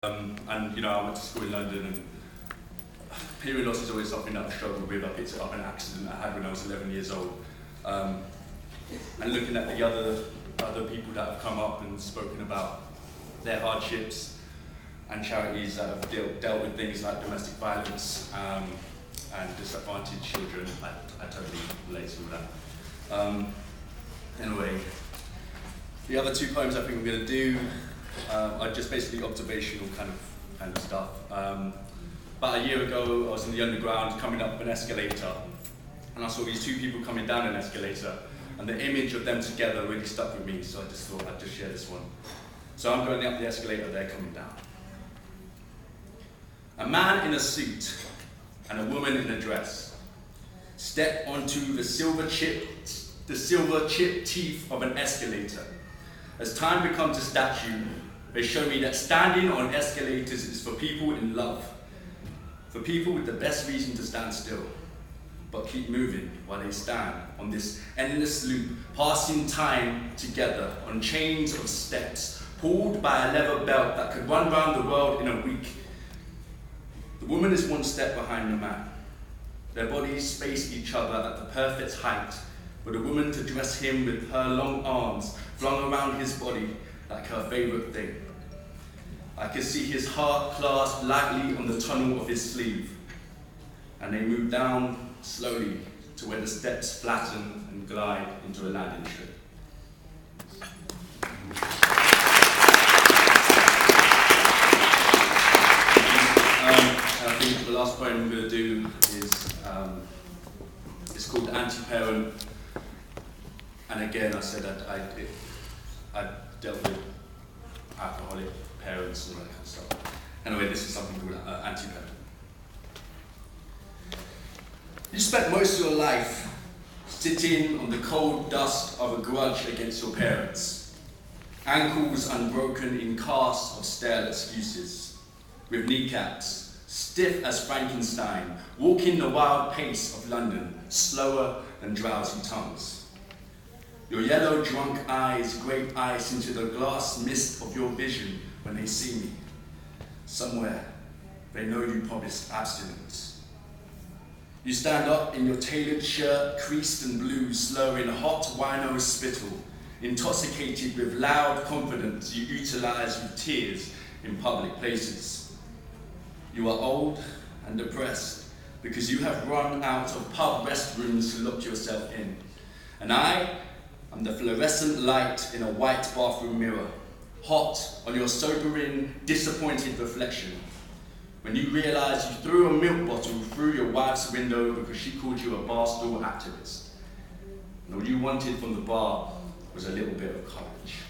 And you know, I went to school in London, and hearing loss is always something that I've struggled with. I picked it up in an accident I had when I was 11 years old. And looking at the other people that have come up and spoken about their hardships and charities that have dealt with things like domestic violence and disadvantaged children, I totally relate to all that. Anyway, the other two poems I think I'm going to do are just basically observational kind of stuff. About a year ago, I was in the underground coming up an escalator, and I saw these two people coming down an escalator, and the image of them together really stuck with me, so I just thought I'd just share this one. So I'm going up the escalator, they're coming down. A man in a suit and a woman in a dress step onto the silver chipped teeth of an escalator. As time becomes a statue, they show me that standing on escalators is for people in love, for people with the best reason to stand still, but keep moving while they stand on this endless loop, passing time together on chains of steps, pulled by a leather belt that could run round the world in a week. The woman is one step behind the man. Their bodies space each other at the perfect height, for the woman to dress him with her long arms flung around his body like her favorite thing. I can see his heart clasped lightly on the tunnel of his sleeve, and they move down slowly to where the steps flatten and glide into a landing strip. I think the last poem I'm going to do is it's called Anti-Parent. And again, I said that I dealt with alcoholic parents and all that kind of stuff. Anyway, this is something called Anti-Parent. You spent most of your life sitting on the cold dust of a grudge against your parents, ankles unbroken in casts of stale excuses, with kneecaps stiff as Frankenstein, walking the wild pace of London, slower than drowsy tongues. Your yellow drunk eyes grate ice into the glass mist of your vision when they see me. Somewhere, they know you promised abstinence. You stand up in your tailored shirt, creased and blue, slurring hot wino spittle, intoxicated with loud confidence you utilize with tears in public places. You are old and depressed because you have run out of pub restrooms to lock yourself in. And I'm the fluorescent light in a white bathroom mirror, hot on your sobering, disappointed reflection. When you realize you threw a milk bottle through your wife's window because she called you a barstool activist. And all you wanted from the bar was a little bit of courage.